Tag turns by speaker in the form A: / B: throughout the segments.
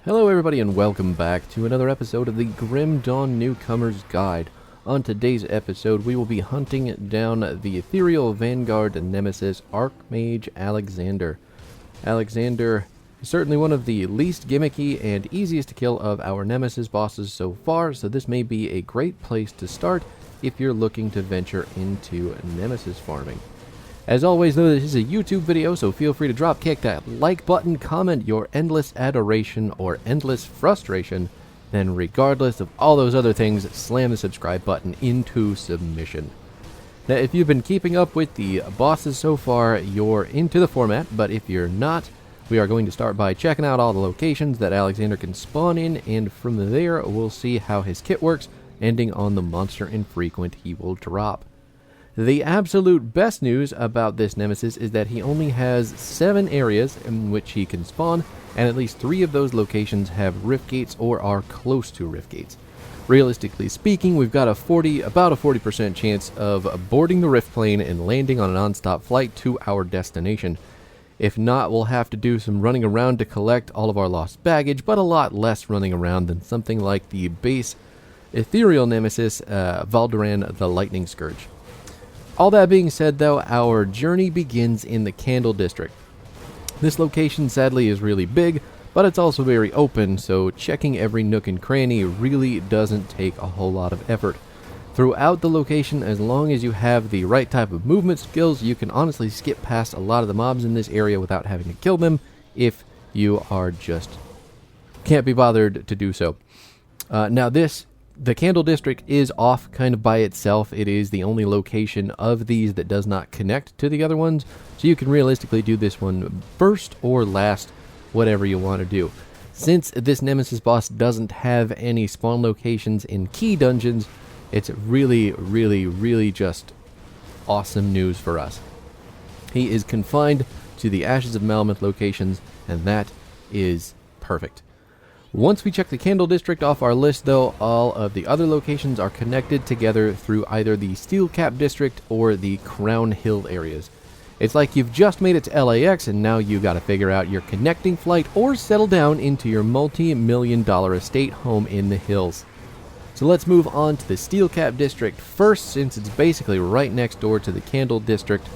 A: Hello everybody and welcome back to another episode of the Grim Dawn Newcomer's Guide. On today's episode we will be hunting down the ethereal vanguard nemesis Archmage Aleksander. Aleksander is certainly one of the least gimmicky and easiest to kill of our nemesis bosses so far, so this may be a great place to start if you're looking to venture into nemesis farming. As always, though, this is a YouTube video, so feel free to kick that like button, comment your endless adoration or endless frustration, then regardless of all those other things, slam the subscribe button into submission. Now, if you've been keeping up with the bosses so far, you're into the format, but if you're not, we are going to start by checking out all the locations that Aleksander can spawn in, and from there, we'll see how his kit works, ending on the monster infrequent he will drop. The absolute best news about this nemesis is that he only has 7 areas in which he can spawn, and at least 3 of those locations have rift gates or are close to rift gates. Realistically speaking, we've got about a 40% chance of boarding the rift plane and landing on a non-stop flight to our destination. If not, we'll have to do some running around to collect all of our lost baggage, but a lot less running around than something like the base ethereal nemesis, Valderan the Lightning Scourge. All that being said, though, our journey begins in the Candle District. This location, sadly, is really big, but it's also very open, so checking every nook and cranny really doesn't take a whole lot of effort. Throughout the location, as long as you have the right type of movement skills, you can honestly skip past a lot of the mobs in this area without having to kill them if you are just can't be bothered to do so. The Candle District is off kind of by itself. It is the only location of these that does not connect to the other ones, so you can realistically do this one first or last, whatever you want to do. Since this nemesis boss doesn't have any spawn locations in key dungeons, it's really just awesome news for us. He is confined to the Ashes of Malmouth locations, and that is perfect. Once we check the Candle District off our list, though, all of the other locations are connected together through either the Steel Cap District or the Crown Hill areas. It's like you've just made it to LAX and now you gotta figure out your connecting flight or settle down into your multi-million-dollar estate home in the hills. So let's move on to the Steel Cap District first, since it's basically right next door to the Candle District.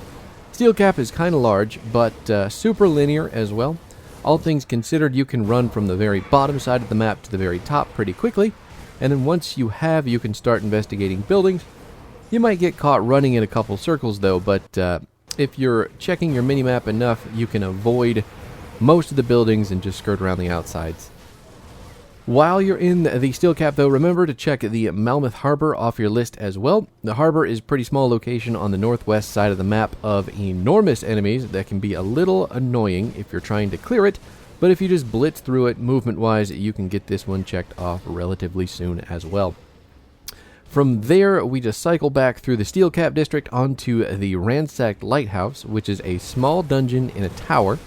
A: Steel Cap is kinda large, but super linear as well. All things considered, you can run from the very bottom side of the map to the very top pretty quickly, and then once you can start investigating buildings. You might get caught running in a couple circles though, but if you're checking your minimap enough, you can avoid most of the buildings and just skirt around the outsides. While you're in the Steel Cap though, remember to check the Malmouth Harbor off your list as well. The harbor is a pretty small location on the northwest side of the map of enormous enemies that can be a little annoying if you're trying to clear it, but if you just blitz through it movement-wise, you can get this one checked off relatively soon as well. From there, we just cycle back through the Steel Cap District onto the Ransacked Lighthouse, which is a small dungeon in a tower.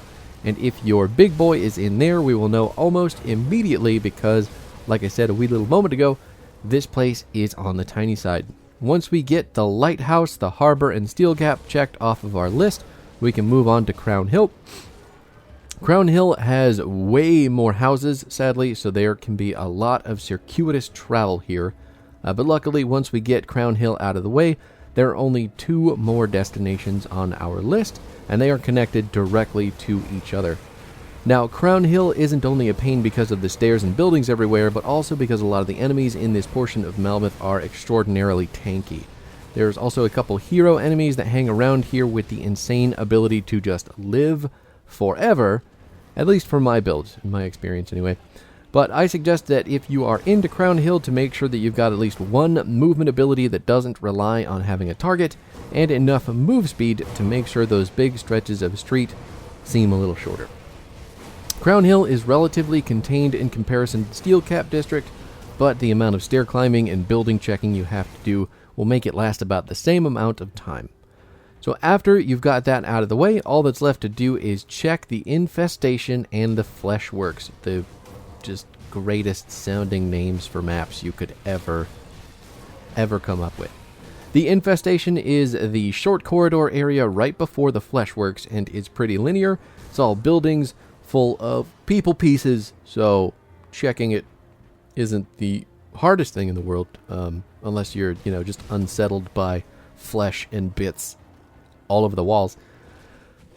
A: And if your big boy is in there, we will know almost immediately because, like I said a wee little moment ago, this place is on the tiny side. Once we get the lighthouse, the harbor, and Steel Cap checked off of our list, we can move on to Crown Hill. Crown Hill has way more houses, sadly, so there can be a lot of circuitous travel here. But luckily, once we get Crown Hill out of the way, there are only 2 more destinations on our list, and they are connected directly to each other. Now, Crown Hill isn't only a pain because of the stairs and buildings everywhere, but also because a lot of the enemies in this portion of Malmouth are extraordinarily tanky. There's also a couple hero enemies that hang around here with the insane ability to just live forever, at least for my builds, in my experience anyway. But I suggest that if you are into Crown Hill, to make sure that you've got at least one movement ability that doesn't rely on having a target, and enough move speed to make sure those big stretches of street seem a little shorter. Crown Hill is relatively contained in comparison to the Steel Cap District, but the amount of stair climbing and building checking you have to do will make it last about the same amount of time. So after you've got that out of the way, all that's left to do is check the Infestation and the Fleshworks, the just greatest sounding names for maps you could ever come up with. The Infestation is the short corridor area right before the Fleshworks, and it's pretty linear. It's all buildings full of people pieces, so checking it isn't the hardest thing in the world, unless you're, just unsettled by flesh and bits all over the walls.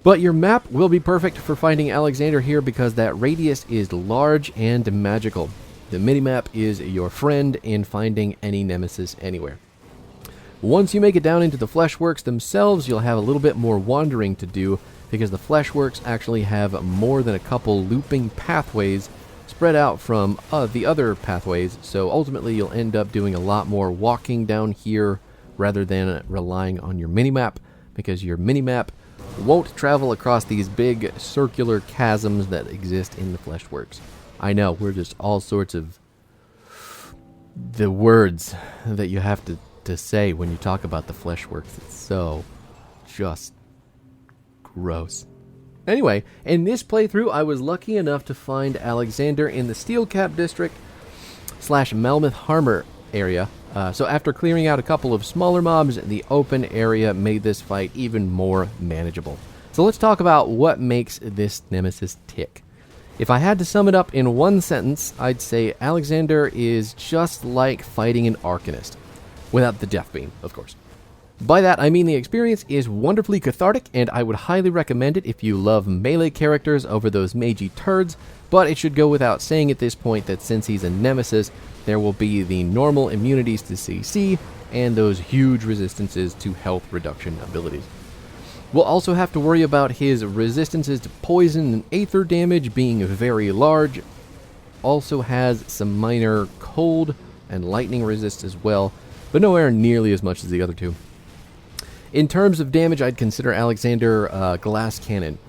A: But your map will be perfect for finding Aleksander here because that radius is large and magical. The minimap is your friend in finding any nemesis anywhere. Once you make it down into the fleshworks themselves, you'll have a little bit more wandering to do because the fleshworks actually have more than a couple looping pathways spread out from the other pathways, so ultimately you'll end up doing a lot more walking down here rather than relying on your minimap, because your minimap won't travel across these big circular chasms that exist in the fleshworks. I know, we're just all sorts of the words that you have to say when you talk about the fleshworks. It's so just gross. Anyway, in this playthrough, I was lucky enough to find Aleksander in the Steelcap District / Malmouth Harbour area. So after clearing out a couple of smaller mobs, the open area made this fight even more manageable. So let's talk about what makes this nemesis tick. If I had to sum it up in one sentence, I'd say Aleksander is just like fighting an Arcanist. Without the death beam, of course. By that, I mean the experience is wonderfully cathartic, and I would highly recommend it if you love melee characters over those magey turds, but it should go without saying at this point that since he's a nemesis, there will be the normal immunities to CC, and those huge resistances to health reduction abilities. We'll also have to worry about his resistances to poison and aether damage being very large. Also has some minor cold and lightning resist as well, but nowhere nearly as much as the other two. In terms of damage, I'd consider Aleksander Glass Cannon.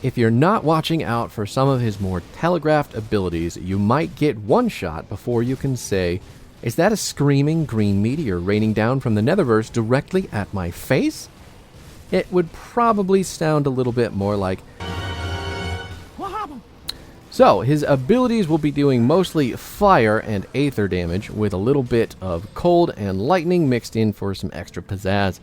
A: If you're not watching out for some of his more telegraphed abilities, you might get one shot before you can say, "Is that a screaming green meteor raining down from the Netherverse directly at my face?" It would probably sound a little bit more like, "What happened?" So, his abilities will be doing mostly fire and aether damage, with a little bit of cold and lightning mixed in for some extra pizzazz.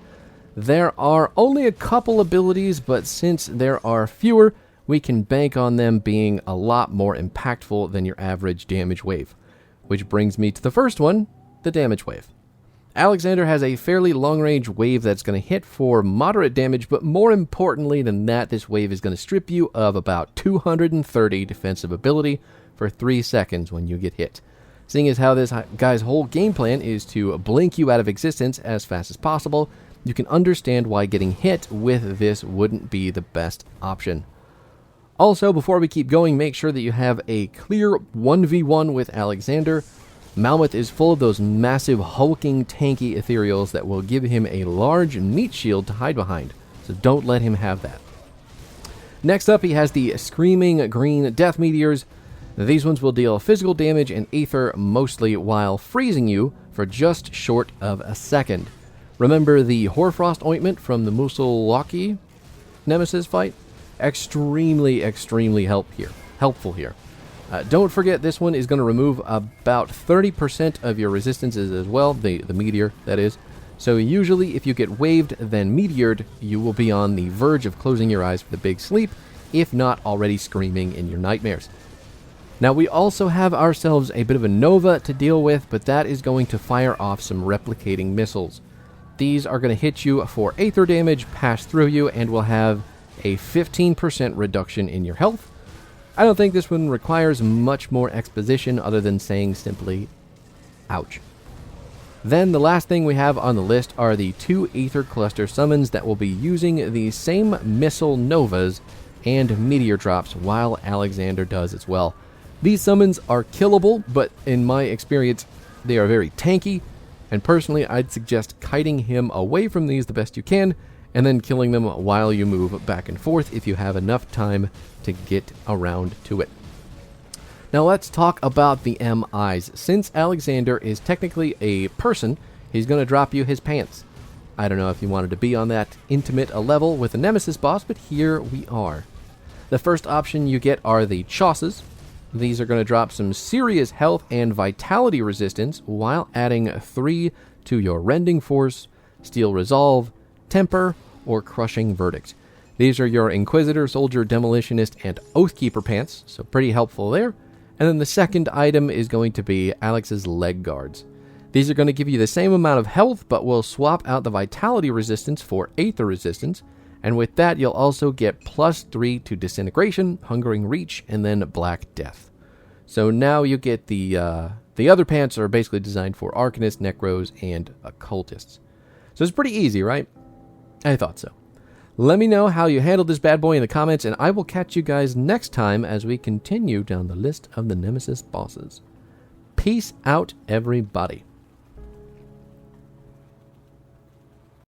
A: There are only a couple abilities, but since there are fewer, we can bank on them being a lot more impactful than your average damage wave. Which brings me to the first one, the damage wave. Aleksander has a fairly long-range wave that's going to hit for moderate damage, but more importantly than that, this wave is going to strip you of about 230 defensive ability for 3 seconds when you get hit. Seeing as how this guy's whole game plan is to blink you out of existence as fast as possible, you can understand why getting hit with this wouldn't be the best option. Also, before we keep going, make sure that you have a clear 1v1 with Aleksander. Malmouth is full of those massive hulking tanky ethereals that will give him a large meat shield to hide behind, so don't let him have that. Next up, he has the Screaming Green Death Meteors. These ones will deal physical damage and aether mostly while freezing you for just short of a second. Remember the Hoarfrost ointment from the Musulaki nemesis fight? Extremely helpful here. Don't forget this one is going to remove about 30% of your resistances as well, the meteor, that is. So usually if you get waved then meteored, you will be on the verge of closing your eyes for the big sleep, if not already screaming in your nightmares. Now we also have ourselves a bit of a Nova to deal with, but that is going to fire off some replicating missiles. These are going to hit you for aether damage, pass through you, and will have a 15% reduction in your health. I don't think this one requires much more exposition other than saying simply, ouch. Then the last thing we have on the list are the 2 Aether Cluster summons that will be using the same missile novas and meteor drops while Aleksander does as well. These summons are killable, but in my experience, they are very tanky, and personally I'd suggest kiting him away from these the best you can, and then killing them while you move back and forth if you have enough time to get around to it. Now let's talk about the MIs. Since Aleksander is technically a person, he's going to drop you his pants. I don't know if you wanted to be on that intimate a level with the Nemesis boss, but here we are. The first option you get are the Chosses. These are going to drop some serious health and vitality resistance while adding 3 to your Rending Force, Steel Resolve, Temper, or Crushing Verdict. These are your Inquisitor, Soldier, Demolitionist, and Oathkeeper pants, so pretty helpful there. And then the second item is going to be Alex's leg guards. These are going to give you the same amount of health, but will swap out the vitality resistance for aether resistance. And with that, you'll also get +3 to disintegration, hungering reach, and then black death. So now you get the other pants are basically designed for arcanists, necros, and occultists. So it's pretty easy, right? I thought so. Let me know how you handled this bad boy in the comments, and I will catch you guys next time as we continue down the list of the Nemesis bosses. Peace out, everybody.